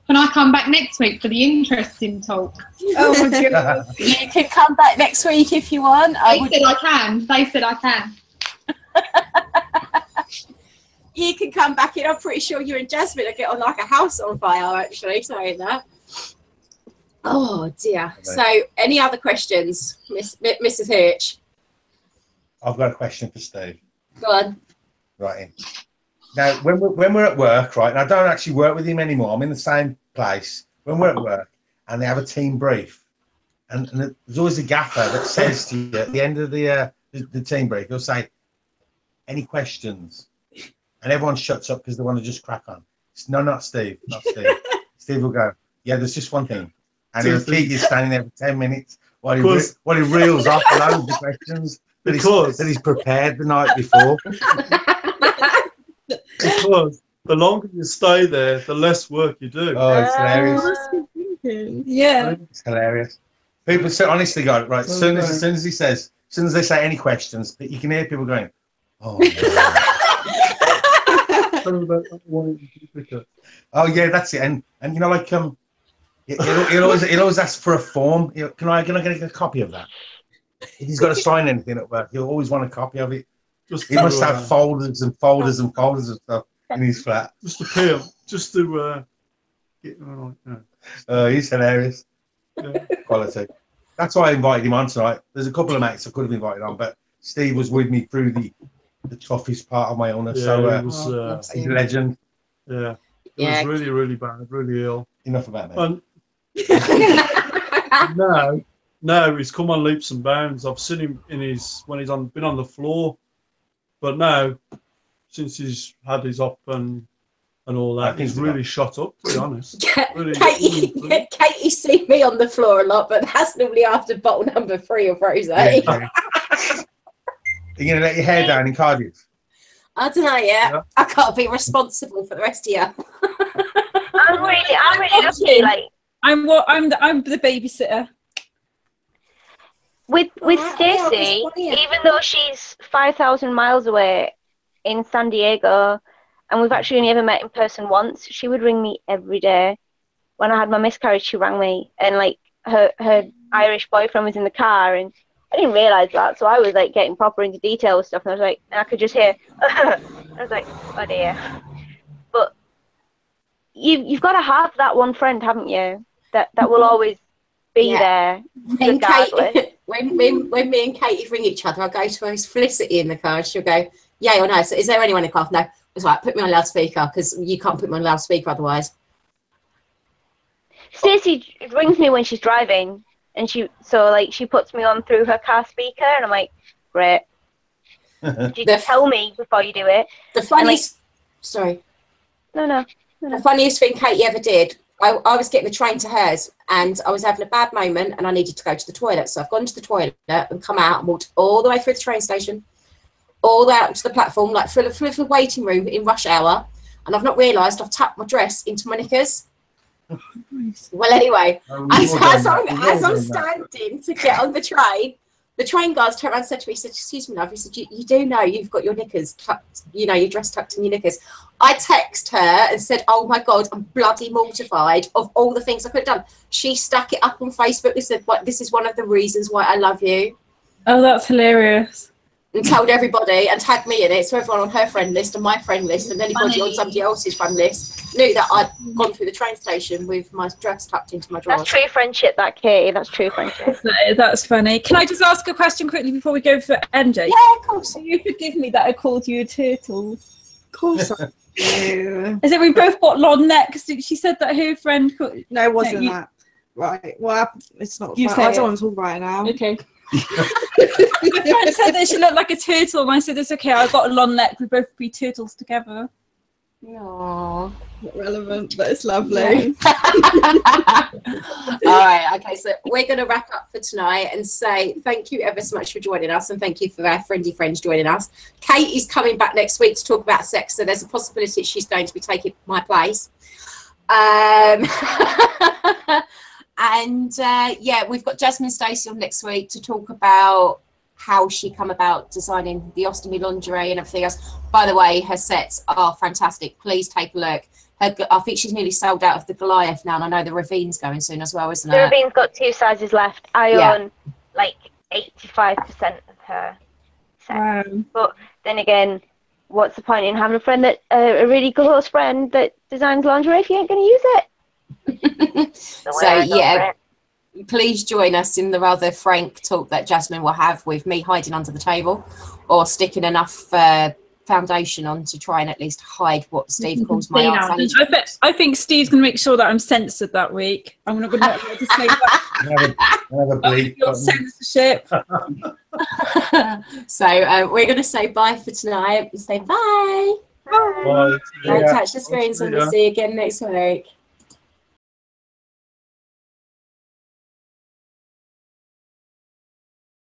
Can I come back next week for the interesting talk? Oh my God. You can come back next week if you want. They said I can. You can come back in. I'm pretty sure you and Jasmine will get on like a house on fire, actually, saying that. Oh dear. So, any other questions, Mrs. Hirsch? I've got a question for Steve. Go on. Right. Now, when we're at work, right, and I don't actually work with him anymore. I'm in the same place. When we're at work, and they have a team brief, and there's always a gaffer that says to you at the end of the team brief, he'll say, "Any questions?" And everyone shuts up because they want to just crack on. No, not Steve. Not Steve. Steve will go, "Yeah, there's just one thing," and he'll keep you standing there for 10 minutes while he reels off loads of questions that he's prepared the night before. Because the longer you stay there, the less work you do. Oh, it's hilarious. Yeah. It's hilarious. People say, honestly, God, right, as soon as they say any questions, you can hear people going, "Oh, no." Oh yeah, that's it. And you know, like he'll always ask for a form. Can I get a copy of that? If he's got to sign anything at work, he'll always want a copy of it. He must have folders and folders and folders of stuff in his flat. Just to pay him, just to get him right. He's hilarious. Yeah. Quality. That's why I invited him on tonight. There's a couple of mates I could have invited on, but Steve was with me through the toughest part of my illness. Yeah, so he's a legend. Yeah. He was really, really bad, really ill. Enough about me. No, he's come on leaps and bounds. I've seen him when he's been on the floor, but now, since he's had his op and all that, he's really shot up. To be honest, really, Katie's seen me on the floor a lot, but that's normally after bottle number 3 of rosé. Yeah. Are you gonna let your hair down in Cardiff? I don't know yet. I can't be responsible for the rest of you. I'm really lucky. Like I'm the babysitter. With Stacey, even though she's 5,000 miles away in San Diego, and we've actually only ever met in person once, she would ring me every day. When I had my miscarriage, she rang me, and like her Irish boyfriend was in the car, and I didn't realize that, so I was like getting proper into detail with stuff, and I was like, and I could just hear, I was like, oh dear. But you've got to have that one friend, haven't you? That will always be there. Kate, when me and Katie ring each other, I go to Felicity in the car, and she'll go, "Yeah or no? So is there anyone in the car?" No. It's like, put me on loudspeaker, because you can't put me on loudspeaker otherwise. Stacey rings me when she's driving, and she puts me on through her car speaker, and I'm like, great. You tell me before you do it. The funniest, sorry. No. The funniest thing Katie ever did, I was getting the train to hers, and I was having a bad moment, and I needed to go to the toilet. So I've gone to the toilet and come out and walked all the way through the train station, all the way out to the platform, like through the waiting room in rush hour, and I've not realised I've tucked my dress into my knickers. Oh, nice. Well, anyway, as I'm standing to get on the train guards turned around and said to me, he said, "Excuse me, love," he said, you do know you've got your knickers tucked, your dress tucked in your knickers." I text her and said, "Oh my God, I'm bloody mortified of all the things I could have done." She stuck it up on Facebook and said, "This is one of the reasons why I love you." Oh, that's hilarious. And told everybody and tagged me in it, so everyone on her friend list and my friend list and anybody on somebody else's friend list knew that I'd gone through the train station with my dress tucked into my drawers. That's true friendship, that Katie. That's true friendship. That's funny. Can I just ask a question quickly before we go for MJ? Yeah, of course. You forgive me that I called you a turtle. Of course I do. Is it we both got long necks? She said that her friend could... No, it wasn't that. Right. Well, it's not You fun. say I it. don't want to talk about it now. Okay. My friend said that she looked like a turtle, and I said, "It's okay, I got a long neck, we both be turtles together." Aww. Not relevant, but it's lovely. All right, okay, so we're going to wrap up for tonight and say thank you ever so much for joining us, and thank you for our friendly friends joining us. Kate is coming back next week to talk about sex, so there's a possibility she's going to be taking my place. And yeah, we've got Jasmine Stacey on next week to talk about how she come about designing the ostomy lingerie and everything else. By the way, her sets are fantastic. Please take a look. I think she's nearly sold out of the Goliath now, and I know the Ravine's going soon as well, isn't it? The Ravine's got 2 sizes left. I own like 85% of her set. Wow. But then again, what's the point in having a friend that a really close friend that designs lingerie if you ain't going to use it? So yeah, please join us in the rather frank talk that Jasmine will have with me hiding under the table or sticking enough foundation on to try and at least hide what Steve calls my arse. I think Steve's going to make sure that I'm censored that week. I'm not going to say that. have a bleep. Censorship. So we're going to say bye for tonight. Say bye. Bye. Don't touch the screens and we'll see you again next week.